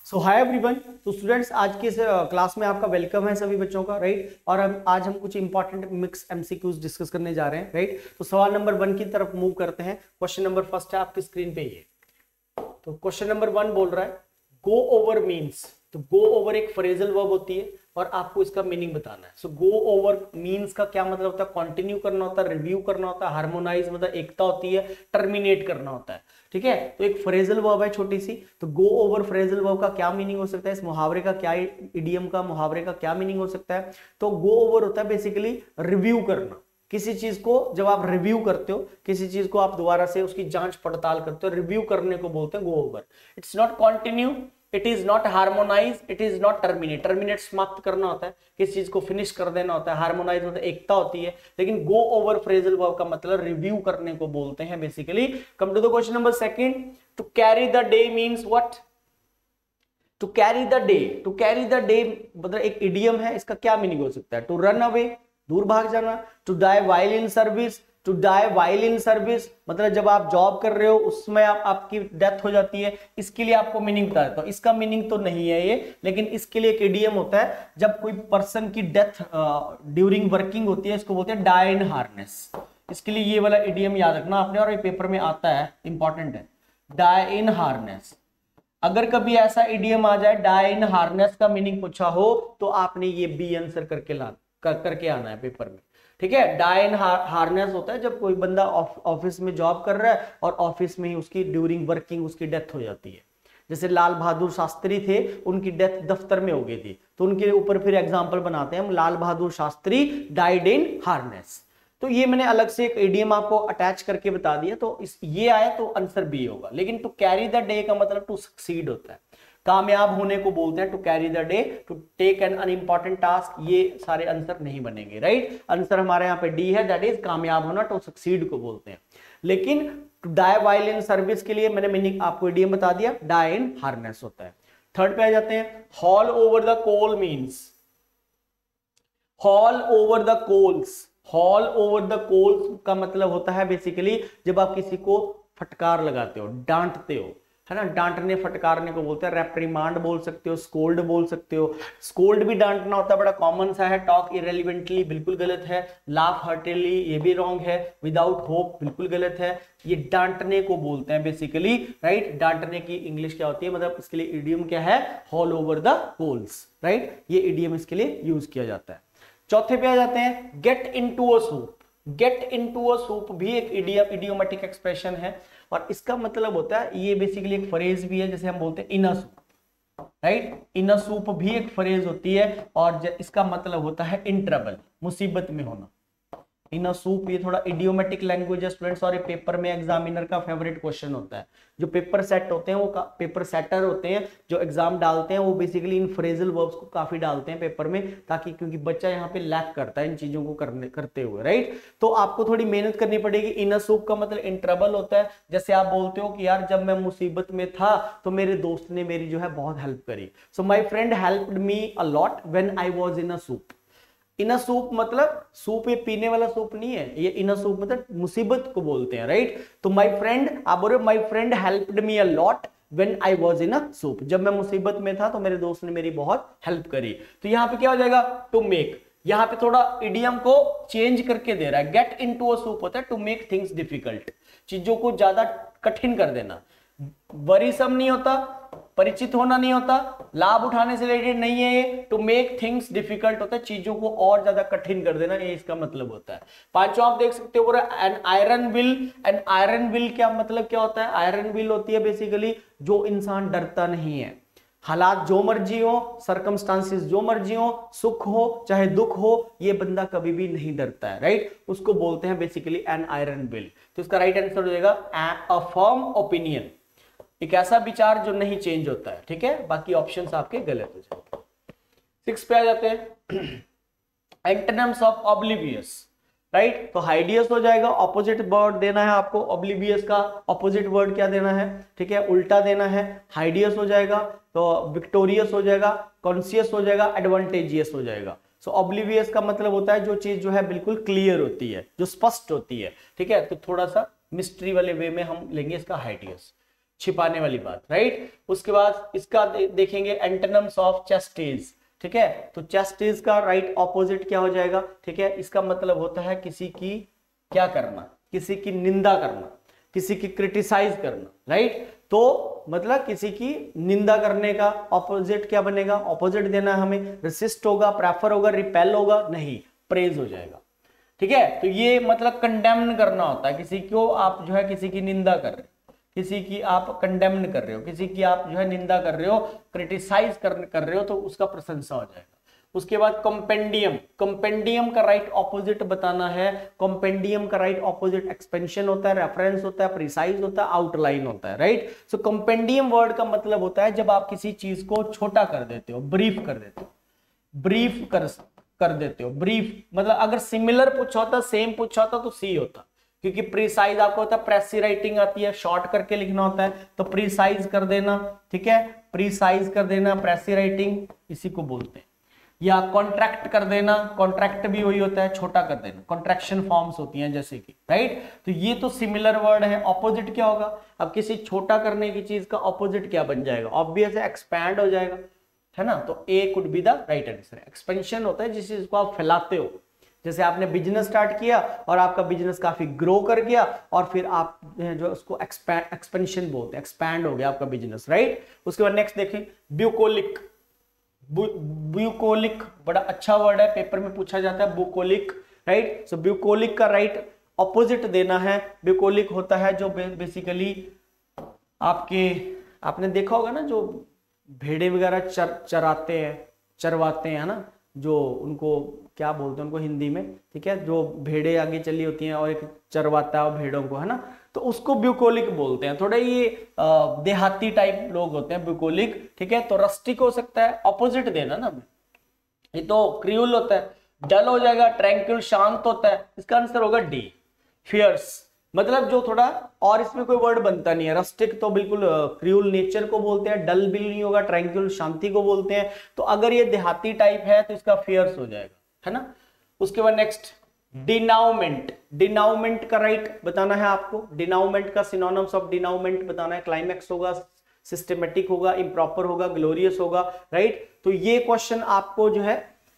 सो hi everyone. तो students, आज के क्लास में आपका वेलकम है सभी बच्चों का, राइट। और आज हम कुछ इंपॉर्टेंट मिक्स एमसीक्यूज डिस्कस करने जा रहे हैं, राइट। तो सवाल नंबर 1 की तरफ मूव करते हैं। क्वेश्चन नंबर फर्स्ट है आपकी स्क्रीन पे ये। तो क्वेश्चन नंबर 1 बोल रहा है गो ओवर मीन्स। तो गो ओवर एक फ्रेजल वर्ब होती है और आपको इसका मीनिंग बताना है। सो गो ओवर मीन्स का क्या मतलब होता है? कंटिन्यू करना होता है, रिव्यू करना होता है, हार्मोनाइज मतलब एकता होती है, टर्मिनेट करना होता है, ठीक है। तो एक फ्रेजल वर्ब है छोटी सी। तो गो ओवर फ्रेजल वर्ब का क्या मीनिंग हो सकता है? इस मुहावरे का क्या, इडियम का मुहावरे का क्या मीनिंग हो सकता है? तो गो ओवर होता है बेसिकली रिव्यू करना। किसी चीज को जब आप रिव्यू करते हो, किसी चीज को आप दोबारा से उसकी जांच पड़ताल करते हो, रिव्यू करने को बोलते हैं go over. It's not continue, it is not harmonise, it is not terminate. Terminate समाप्त करना होता है, किसी चीज को फिनिश कर देना होता है। हार्मोनाइज मतलब एकता होती है। लेकिन गो ओवर फ्रेजल वर्ब का मतलब रिव्यू करने को बोलते हैं basically. Come to the question number second. To carry the day means what? To carry the day, to carry the day मतलब एक इडियम है। इसका क्या मीनिंग हो सकता है? टू रन अवे, दूर भाग जाना। To die while in service, to die while in service मतलब जब आप जॉब कर रहे हो उसमें आपकी डेथ हो जाती है। इसके लिए आपको मीनिंग बता देता हूं। इसका मीनिंग तो नहीं है ये, लेकिन इसके लिए एक इडियम होता है जब कोई पर्सन की डेथ ड्यूरिंग वर्किंग होती है, इसको बोलते हैं डाई इन हार्नेस। इसके लिए ये वाला इडियम याद रखना आपने, और ये पेपर में आता है, इंपॉर्टेंट है। डाई इन हार्नेस, अगर कभी ऐसा इडियम आ जाए डाई इन हार्नेस का मीनिंग पूछा हो तो आपने ये बी आंसर करके आना है पेपर में, ठीक है। डाई इन हार्नेस होता है जब कोई बंदा ऑफिस में जॉब कर रहा है और ऑफिस में ही उसकी ड्यूरिंग वर्किंग उसकी डेथ हो जाती है। जैसे लाल बहादुर शास्त्री थे, उनकी डेथ दफ्तर में हो गई थी, तो उनके ऊपर फिर एग्जाम्पल बनाते हैं हम, Lal Bahadur Shastri died in harness. तो ये मैंने अलग से एक इडियम आपको अटैच करके बता दिया। तो ये आया तो आंसर बी होगा। लेकिन टू कैरी द डे का मतलब टू सक्सीड होता है, कामयाब होने को बोलते हैं। To carry the day, to take an unimportant task, ये सारे आंसर नहीं बनेंगे, राइट। आंसर हमारे यहाँ पे डी है, दैट इज कामयाब होना, टू सक्सीड को बोलते हैं। लेकिन to die while in service के लिए मैंने मीनिंग आपको इडियम बता दिया, डाई इन हार्नेस होता है। थर्ड पे आ जाते हैं। Haul over the coal means, haul over the coals. Haul over the coals का मतलब होता है बेसिकली जब आप किसी को फटकार लगाते हो, डांटते हो, है ना। डांटने फटकारने को बोलते हैं रेप्रिमांड बोल सकते हो, स्कोल्ड बोल सकते हो। स्कोल्ड भी डांटना होता है, बड़ा कॉमन सा है। टॉक इरेलीवेंटली बिल्कुल गलत है। लाफ हार्टेडली ये भी रॉन्ग है। विदाउट होप बिल्कुल गलत है। ये डांटने को बोलते हैं बेसिकली, राइट। डांटने की इंग्लिश क्या होती है, मतलब इसके लिए इडियम क्या है? Haul over the coals, right. ये इडियम इसके लिए यूज किया जाता है। चौथे पे आ जाते हैं get into a soup. Get into a soup भी एक इडियोमेटिक एक्सप्रेशन है और इसका मतलब होता है, ये बेसिकली एक फ्रेज भी है, जैसे हम बोलते हैं in a soup, right. In a soup भी एक फ्रेज होती है और इसका मतलब होता है इन ट्रबल, मुसीबत में होना। इन अ सूप ये थोड़ा इडियोमेटिक लैंग्वेज है स्टूडेंट्स, और ये पेपर में एग्जामिनर का फेवरेट क्वेश्चन होता है। जो पेपर सेट होते हैं वो पेपर सेटर होते हैं, जो एग्जाम डालते हैं वो बेसिकली इन फ्रेजल वर्ब्स को काफी डालते हैं पेपर में, ताकि क्योंकि बच्चा यहाँ पे लैक करता है इन चीजों को करते हुए, राइट। तो आपको थोड़ी मेहनत करनी पड़ेगी। इन अ सूप का मतलब इन ट्रबल होता है। जैसे आप बोलते हो कि यार जब मैं मुसीबत में था तो मेरे दोस्त ने मेरी जो है बहुत हेल्प करी। So my friend helped me a lot when I was in a soup. In a soup मतलब सूप ये पीने वाला सूप नहीं है, ये इना सूप मतलब मुसीबत को बोलते हैं, राइट। तो माय फ्रेंड, आप बोल रहे हो my friend helped me a lot when I was in a soup. जब मैं मुसीबत में था तो मेरे दोस्त ने मेरी बहुत हेल्प करी। तो यहाँ पे क्या हो जाएगा? To make. यहाँ पे थोड़ा इडियम को चेंज करके दे रहा है। गेट इनटू अ सूप होता है टू मेक थिंग्स डिफिकल्ट, चीजों को ज्यादा कठिन कर देना। वरीसम नहीं होता, परिचित होना नहीं होता, लाभ उठाने से रिलेटेड नहीं है ये। टू मेक थिंग्स डिफिकल्ट होता है चीजों को और ज्यादा कठिन कर देना, ये इसका मतलब होता है। पांचों आप देख सकते हो, an iron will. An iron will क्या मतलब क्या होता है? आयरन विल होती है बेसिकली जो इंसान डरता नहीं है। हालात जो मर्जी हो, सर्कमस्टांसेस जो मर्जी हो, सुख हो चाहे दुख हो, ये बंदा कभी भी नहीं डरता है, राइट। उसको बोलते हैं बेसिकली एन आयरन विल। तो इसका राइट आंसर हो जाएगा अ फर्म ओपिनियन, एक ऐसा विचार जो नहीं चेंज होता है, ठीक है। बाकी ऑप्शंस आपके गलत हो जाएंगे। 6 पे आ जाते हैं। Antonyms of oblivious, right. तो हाइडियस हो जाएगा, ऑपोजिट वर्ड देना है आपको। ऑब्लिवियस का ऑपोजिट वर्ड क्या देना है? ठीक है, उल्टा देना है। हाइडियस हो जाएगा, तो विक्टोरियस हो जाएगा, कॉन्शियस हो जाएगा, एडवांटेजियस हो जाएगा। सो ऑब्लिवियस का मतलब होता है जो चीज जो है बिल्कुल क्लियर होती है, जो स्पष्ट होती है, ठीक है। तो थोड़ा सा मिस्ट्री वाले वे में हम लेंगे इसका हाइडियस। छिपाने वाली बात, राइट। उसके बाद इसका देखेंगे एंटोनिम्स ऑफ चैस्टेज, ठीक है। तो चैस्टेज का राइट ऑपोजिट क्या हो जाएगा, ठीक है। इसका मतलब होता है किसी की क्या करना, किसी की निंदा करना, किसी की क्रिटिसाइज करना, राइट। तो मतलब किसी की निंदा करने का ऑपोजिट क्या बनेगा, ऑपोजिट देना है हमें, रेसिस्ट होगा, प्रेफर होगा, रिपेल होगा, नहीं, प्रेज हो जाएगा, ठीक है। तो ये मतलब कंडेम्न करना होता है, किसी को आप जो है किसी की निंदा कर रहे हो, किसी की आप कंडेम्न कर रहे हो, किसी की आप जो है निंदा कर रहे हो, क्रिटिसाइज कर रहे हो, तो उसका प्रशंसा हो जाएगा। उसके बाद कंपेंडियम, कंपेंडियम का राइट ऑपोजिट बताना है। कंपेंडियम का राइट ऑपोजिट एक्सपेंशन होता है, रेफरेंस होता है, प्रिसाइज होता है, आउटलाइन होता है, राइट। सो कंपेंडियम वर्ड का मतलब होता है जब आप किसी चीज को छोटा कर देते हो, ब्रीफ कर देते हो, ब्रीफ कर देते हो। ब्रीफ मतलब अगर सिमिलर पूछा होता, सेम पूछा होता तो सी होता, क्योंकि प्रीसाइज आपको होता है, प्रेसी राइटिंग आती है, शॉर्ट करके लिखना होता है, तो प्रीसाइज कर देना, ठीक है, प्रीसाइज कर देना, प्रेसी राइटिंग इसी को बोलते हैं। या कॉन्ट्रैक्ट कर देना, कॉन्ट्रैक्ट भी वही होता है, छोटा कर देना, कॉन्ट्रैक्शन फॉर्म्स होती हैं जैसे कि, राइट। तो ये तो सिमिलर वर्ड है। ऑपोजिट क्या होगा, अब किसी छोटा करने की चीज का ऑपोजिट क्या बन जाएगा, ऑब्वियस है एक्सपैंड हो जाएगा, है ना। तो ए could be the right answer. Expansion होता है जिस चीज को आप फैलाते हो, जैसे आपने बिजनेस स्टार्ट किया और आपका बिजनेस काफी ग्रो कर गया और फिर आप जो उसको एक्सपेंशन बोलते हैं, एक्सपैंड हो गया आपका बिजनेस, राइट। उसके बाद नेक्स्ट देखें ब्यूकोलिक। ब्यूकोलिक बड़ा अच्छा वर्ड है, पेपर में पूछा जाता है ब्यूकोलिक, राइट। सो ब्यूकोलिक का राइट ऑपोजिट देना है। ब्यूकोलिक होता है जो बेसिकली आपने देखा होगा ना, जो भेड़े वगैरह चरवाते हैं ना, जो उनको क्या बोलते हैं उनको हिंदी में, ठीक है, जो भेड़े आगे चली होती हैं और एक चरवाता है भेड़ों को, है ना, तो उसको ब्यूकोलिक बोलते हैं। थोड़ा ये देहाती टाइप लोग होते हैं ब्यूकोलिक, ठीक है। तो रस्टिक हो सकता है, ऑपोजिट देना ना, ये तो क्रियूल होता है, डल हो जाएगा, ट्रैंक्विल शांत होता है, इसका आंसर होगा डी, फियर्स। मतलब जो थोड़ा, और इसमें कोई वर्ड बनता नहीं है, रस्टिक तो बिल्कुल क्रियूल नेचर को बोलते हैं, डल भी नहीं होगा, ट्रैंक्विल शांति को बोलते हैं। तो अगर ये देहाती टाइप है तो इसका फियर्स हो जाएगा, है ना। उसके बाद नेक्स्ट डिनाउमेंट। डिनाउमेंट का राइट बताना है आपको, डिनाउमेंट का सिनोनिम्स ऑफ डिनाउमेंट बताना है। क्लाइमैक्स होगा, सिस्टमेटिक होगा, इम्प्रॉपर होगा, ग्लोरियस होगा, राइट। तो ये क्वेश्चन आपको जो है,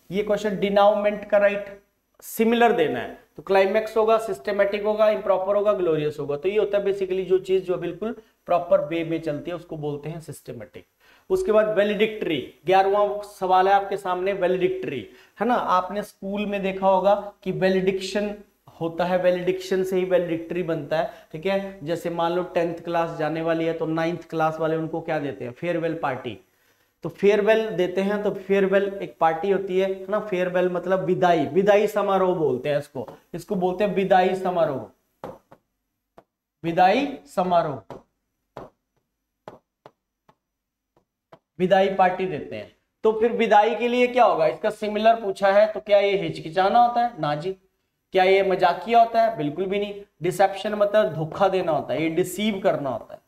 ये क्वेश्चन डिनाउमेंट का राइट सिमिलर देना है। तो क्लाइमैक्स होगा, सिस्टमेटिक होगा, इम्प्रॉपर होगा, ग्लोरियस होगा। तो ये होता है बेसिकली जो चीज जो बिल्कुल प्रॉपर वे में चलती है उसको बोलते हैं सिस्टमेटिक। उसके बाद वैलिडिक्टरी, 11वां सवाल है आपके सामने, वैलिडिक्टरी, है ना। आपने स्कूल में देखा होगा कि वैलिडिक्शन होता है, वैलिडिक्शन से ही वैलिडिक्टरी बनता है, ठीक है। जैसे मान लो 10th क्लास जाने वाली है तो 9th क्लास वाले उनको क्या देते हैं, फेयरवेल पार्टी। तो फेयरवेल देते हैं, तो फेयरवेल एक पार्टी होती है ना। फेयरवेल मतलब विदाई, विदाई समारोह बोलते हैं इसको बोलते हैं विदाई समारोह, विदाई समारोह, विदाई पार्टी देते हैं। तो फिर विदाई के लिए क्या होगा, इसका सिमिलर पूछा है, तो क्या ये हिचकिचाना होता है, ना जी। क्या ये मजाकिया होता है, बिल्कुल भी नहीं। डिसेप्शन मतलब धोखा देना होता है, ये डिसीव करना होता है,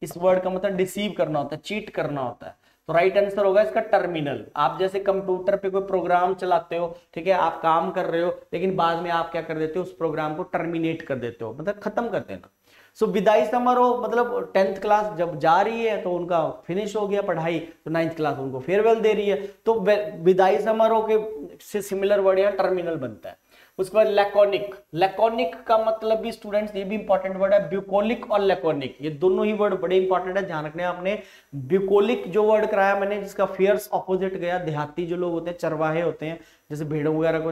इस वर्ड का मतलब डिसीव करना होता है, चीट करना होता है। तो राइट आंसर होगा इसका टर्मिनल। आप जैसे कंप्यूटर पे कोई प्रोग्राम चलाते हो, ठीक है, आप काम कर रहे हो, लेकिन बाद में आप क्या कर देते हो, उस प्रोग्राम को टर्मिनेट कर देते हो, मतलब खत्म कर देना। सो विदाई समारोह मतलब 10th क्लास जब जा रही है तो उनका फिनिश हो गया पढ़ाई, तो 9th क्लास उनको फेयरवेल दे रही है, तो विदाई समारोह के से सिमिलर वर्ड यहाँ टर्मिनल बनता है। उसके बाद लैकोनिक। लैकोनिक का मतलब भी स्टूडेंट्स, ये भी इंपॉर्टेंट वर्ड है, ब्यूकोलिक और लैकोनिक, ये दोनों ही वर्ड बड़े इंपॉर्टेंट है, ध्यान रखने आपने। ब्यूकोलिक जो वर्ड कराया मैंने, जिसका फियर्स ऑपोजिट गया, देहाती जो लोग होते हैं, चरवाहे होते हैं, जैसे भेड़ों वगैरह को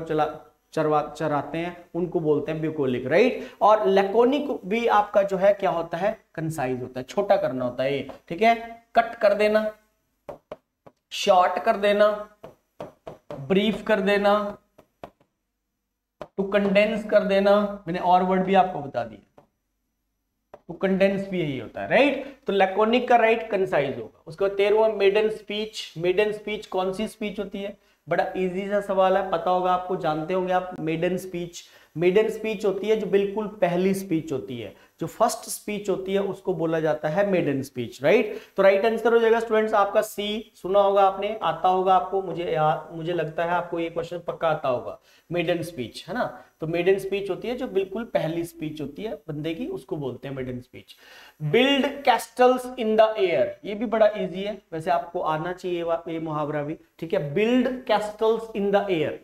चराते हैं, उनको बोलते हैं ब्यूकोलिक, राइट। और लैकोनिक भी आपका जो है क्या होता है, कंसाइज होता है, छोटा करना होता है ये, ठीक है। कट कर देना, शॉर्ट कर देना, ब्रीफ कर देना, टू कंडेंस कर देना, मैंने और वर्ड भी आपको बता दिया, टू कंडेंस भी यही होता है, राइट। तो लैकोनिक का राइट कंसाइज होगा। उसके बाद 13वां मेडन स्पीच। मेडन स्पीच कौन सी स्पीच होती है, बड़ा इजी सा सवाल है, पता होगा आपको, जानते होंगे आप मेडन स्पीच। मेडन स्पीच होती है जो बिल्कुल पहली स्पीच होती है, जो फर्स्ट स्पीच होती है उसको बोला जाता है मेडन स्पीच, राइट। तो राइट आंसर हो जाएगा स्टूडेंट्स आपका सी। सुना होगा आपने, आता होगा आपको, मुझे लगता है आपको ये क्वेश्चन पक्का आता होगा, मेडन स्पीच, है ना। तो मेडन स्पीच होती है जो बिल्कुल पहली स्पीच होती है बंदे की, उसको बोलते हैं maiden speech. Build castles in the air, ये भी बड़ा इजी है, वैसे आपको आना चाहिए ये मुहावरा भी, ठीक है। Build castles in the air,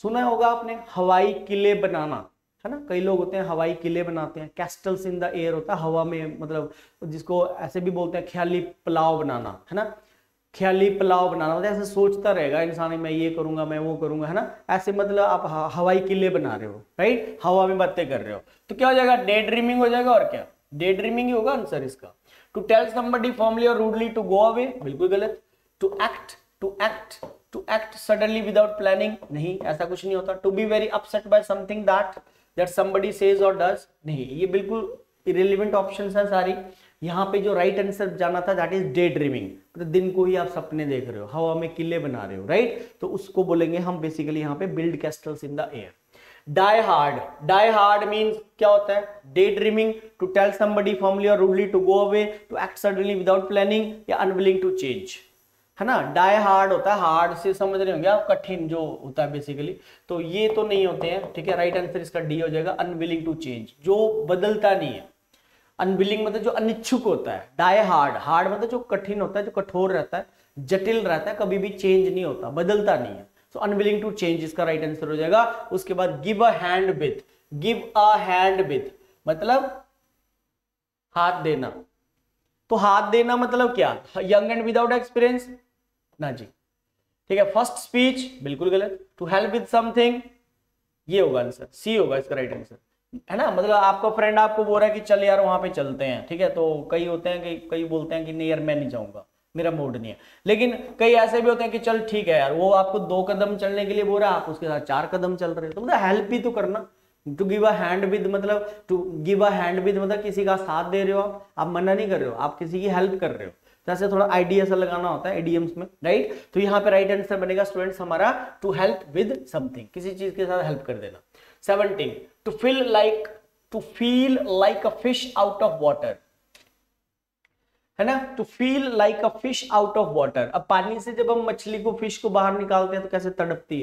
सुना होगा आपने, हवाई किले बनाना, है ना। कई लोग होते हैं हवाई किले बनाते हैं, कैस्टल्स इन द एयर होता है हवा में, मतलब जिसको ऐसे भी बोलते हैं ख्याली पुलाव बनाना, है ना। ख्याली पुलाव बनाना मतलब ऐसे सोचता रहेगा इंसान, मैं ये करूंगा, मैं वो करूंगा, है ना। ऐसे मतलब आप हवाई किले बना रहे हो, राइट, हवा में बातें कर रहे हो, तो क्या हो जाएगा, डे ड्रीमिंग हो जाएगा। और क्या, डे ड्रीमिंग ही होगा आंसर इसका। टू टेल समबडी फॉर्मली और रूडली टू गो अवे, बिल्कुल गलत। To act suddenly without planning, नहीं, ऐसा कुछ नहीं होता। To be very upset by something that somebody says और डज, नहीं, ये बिल्कुल इरेलीवेंट ऑप्शंस हैं सारी। यहाँ पे जो राइट आंसर जाना था दैट इज डे ड्रीमिंग, तो दिन को ही आप सपने देख रहे हो, हवा में किले बना रहे हो, राइट। तो उसको बोलेंगे हम बेसिकली यहाँ पे build castles in the air. Die hard means क्या होता है, daydreaming, to tell somebody formally और rudely to go away, to act suddenly without planning, या अनविलिंग टू चेंज, है ना। डाई हार्ड होता है, हार्ड से समझ रहे होंगे आप, कठिन जो होता है बेसिकली, तो ये तो नहीं होते हैं, ठीक है। राइट आंसर इसका डी हो जाएगा, अनविलिंग टू चेंज, जो बदलता नहीं है। अनविलिंग मतलब जो अनिच्छुक होता है, डाई हार्ड मतलब जो कठिन होता है, जो कठोर रहता है, जटिल रहता है, कभी भी चेंज नहीं होता, बदलता नहीं है। सो अनविलिंग टू चेंज इसका राइट आंसर हो जाएगा। उसके बाद गिव अ हैंड विथ मतलब हाथ देना। तो हाथ देना मतलब क्या, यंग एंड विदाउट एक्सपीरियंस, ना जी, ठीक है। फर्स्ट स्पीच बिल्कुल गलत। टू हेल्प विद समथिंग, ये होगा आंसर, सी होगा इसका राइट आंसर, है ना। मतलब आपका फ्रेंड आपको बोल रहा है कि चल यार वहां पे चलते हैं, ठीक है। तो कई होते हैं कि कई बोलते हैं कि नहीं यार मैं नहीं जाऊंगा, मेरा मूड नहीं है। लेकिन कई ऐसे भी होते हैं कि चल ठीक है यार, वो आपको 2 कदम चलने के लिए बोल रहा है, आप उसके साथ 4 कदम चल रहे हो, तो मतलब हेल्प भी तो करना। To give a hand with मतलब किसी का साथ दे रहे हो आप मना नहीं कर रहे हो, आप किसी की हेल्प कर रहे हो। जैसे थोड़ा आइडिया सा लगाना होता है इडियम्स में, राइट। तो यहाँ पे राइट आंसर बनेगा स्टूडेंट्स हमारा टू हेल्प विद समथिंग, किसी चीज के साथ हेल्प कर देना। 17 to feel like a fish out of water, है ना। To feel like a fish out of water, अब पानी से जब हम मछली को, फिश को बाहर निकालते हैं तो कैसे तड़पती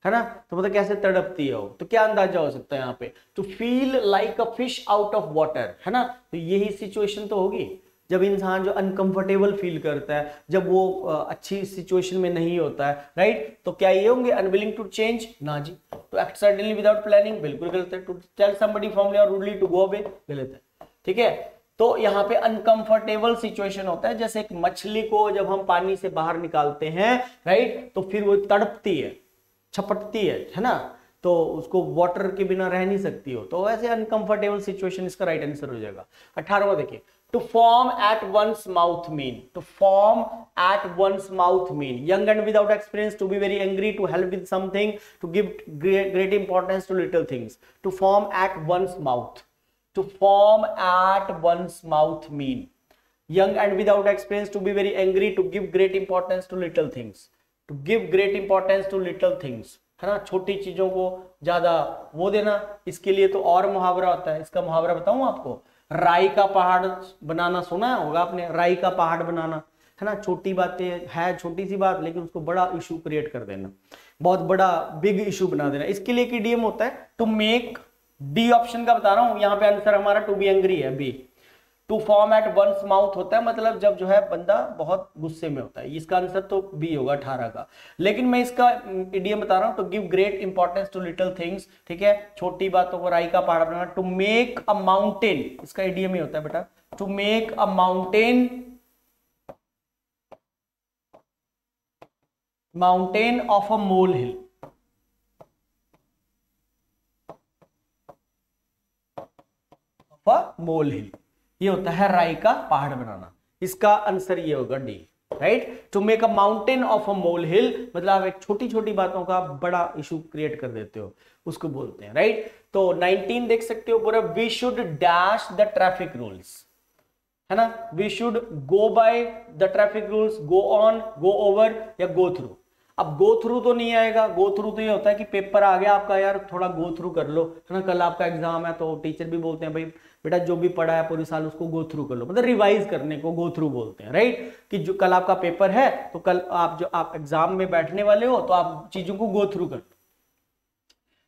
है ना। तो मतलब कैसे तड़पती है तो क्या अंदाजा हो सकता है यहाँ पे, to feel like a fish out of water, है ना। तो यही सिचुएशन तो होगी जब इंसान जो अनकंफर्टेबल फील करता है, जब वो अच्छी सिचुएशन में नहीं होता है, राइट। तो क्या ये होंगे अनविलिंग टू चेंज, ना जी। तो एक्ट सडनली विदाउट प्लानिंग, बिल्कुल गलत है। टू टेल समबडी फॉर्मली और रूडली टू गो अवे, गलत है, ठीक है। तो यहाँ पे अनकंफर्टेबल सिचुएशन होता है, जैसे एक मछली को जब हम पानी से बाहर निकालते हैं, राइट, तो फिर वो तड़पती है, छपटती है ना, तो उसको वाटर के बिना रह नहीं सकती हो, तो ऐसे अनकंफर्टेबल सिचुएशन इसका राइट आंसर हो जाएगा। 18वां देखिए, to form at one's mouth mean, young and without experience, to be very angry, to help with something, to give great importance to little things. To form at one's mouth mean, young and without experience, to be very angry, to give great importance to little things, है ना। छोटी चीजों को ज्यादा वो देना, इसके लिए तो और मुहावरा होता है। इसका मुहावरा बताऊं आपको, राई का पहाड़ बनाना, सुना होगा आपने, राई का पहाड़ बनाना, है ना। छोटी बातें है, छोटी सी बात, लेकिन उसको बड़ा इशू क्रिएट कर देना, बहुत बड़ा बिग इशू बना देना। इसके लिए एक इडियम होता है टू मेक, डी ऑप्शन का बता रहा हूं, यहाँ पे आंसर हमारा टू बी एंग्री है, be. To form at once mouth होता है मतलब जब जो है बंदा बहुत गुस्से में होता है, इसका आंसर तो बी होगा 18 का। लेकिन मैं इसका इडियम बता रहा हूं, to give great importance to little things, ठीक है, छोटी बातों को राई का पहाड़ बनाना। टू मेक अ माउंटेन, इसका इडियम ही होता है बेटा, to make a mountain of a molehill, molehill, ये होता है राई का पहाड़ बनाना। इसका आंसर ये होगा D, right. To make a mountain of a molehill मतलब आप एक छोटी छोटी बातों का बड़ा इशू क्रिएट कर देते हो, उसको बोलते हैं, राइट। तो 19 देख सकते हो पूरा, we should dash the traffic rules, है ना। We should go by the traffic rules, go on, go over या गो थ्रू। अब गो थ्रू तो नहीं आएगा, गो थ्रू तो ये होता है कि पेपर आ गया आपका यार थोड़ा गो थ्रू कर लो, है ना, कल आपका एग्जाम है तो टीचर भी बोलते हैं भाई बेटा जो भी पढ़ा है पूरी साल उसको गो थ्रू कर लो, मतलब रिवाइज करने को गो थ्रू बोलते हैं, राइट, कि जो कल आपका पेपर है तो कल आप जो आप एग्जाम में बैठने वाले हो तो आप चीजों को गो थ्रू कर,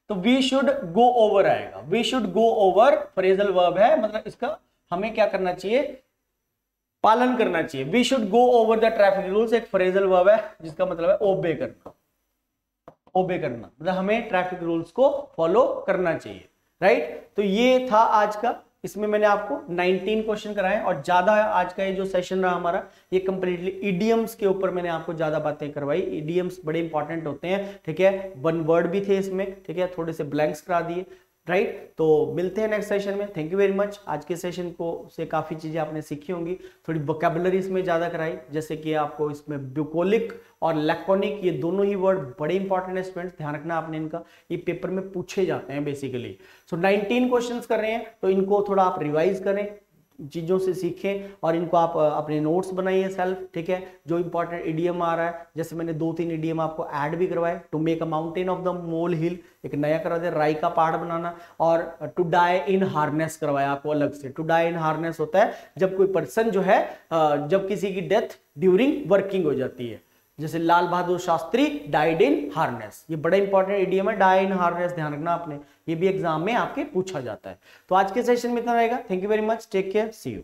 तो वी शुड गो ओवर आएगा, we should go over phrasal verb है, मतलब इसका हमें क्या करना चाहिए, पालन करना चाहिए। We should go over the traffic rules एक फ्रेजल वर्ब है जिसका मतलब है ओबे करना, ओबे करना मतलब हमें ट्रैफिक रूल्स को फॉलो करना चाहिए, राइट। तो ये था आज का, इसमें मैंने आपको 19 क्वेश्चन कराए और ज्यादा आज का ये जो सेशन रहा हमारा ये कंप्लीटली इडियम्स के ऊपर मैंने आपको ज्यादा बातें करवाई। इडियम्स बड़े इंपॉर्टेंट होते हैं, ठीक है, वन वर्ड भी थे इसमें, ठीक है, थोड़े से ब्लैंक्स करा दिए, राइट। तो मिलते हैं नेक्स्ट सेशन में, थैंक यू वेरी मच। आज के सेशन को से काफी चीजें आपने सीखी होंगी, थोड़ी वोकैबुलरी इसमें ज्यादा कराई, जैसे कि आपको इसमें ब्यूकोलिक और लैकोनिक ये दोनों ही वर्ड बड़े इंपॉर्टेंट है स्टूडेंट्स, ध्यान रखना आपने इनका, ये पेपर में पूछे जाते हैं बेसिकली। सो 19 क्वेश्चंस कर रहे हैं तो इनको थोड़ा आप रिवाइज करें, चीजों से सीखें और इनको आप अपने नोट्स बनाइए सेल्फ, ठीक है। जो इंपॉर्टेंट इडियम आ रहा है, जैसे मैंने 2-3 इडियम आपको ऐड भी करवाए, to make a mountain of the molehill एक नया करा दे, राई का पहाड़ बनाना, और टू डाई इन हार्नेस करवाया आपको अलग से। टू डाई इन हार्नेस होता है जब कोई पर्सन जो है जब किसी की डेथ ड्यूरिंग वर्किंग हो जाती है, जैसे Lal Bahadur Shastri died in harness, ये बड़ा इंपॉर्टेंट इडियम है, डाई इन हार्नेस, ध्यान रखना आपने, ये भी एग्जाम में आपके पूछा जाता है। तो आज के सेशन में इतना रहेगा, thank you very much, take care, see you.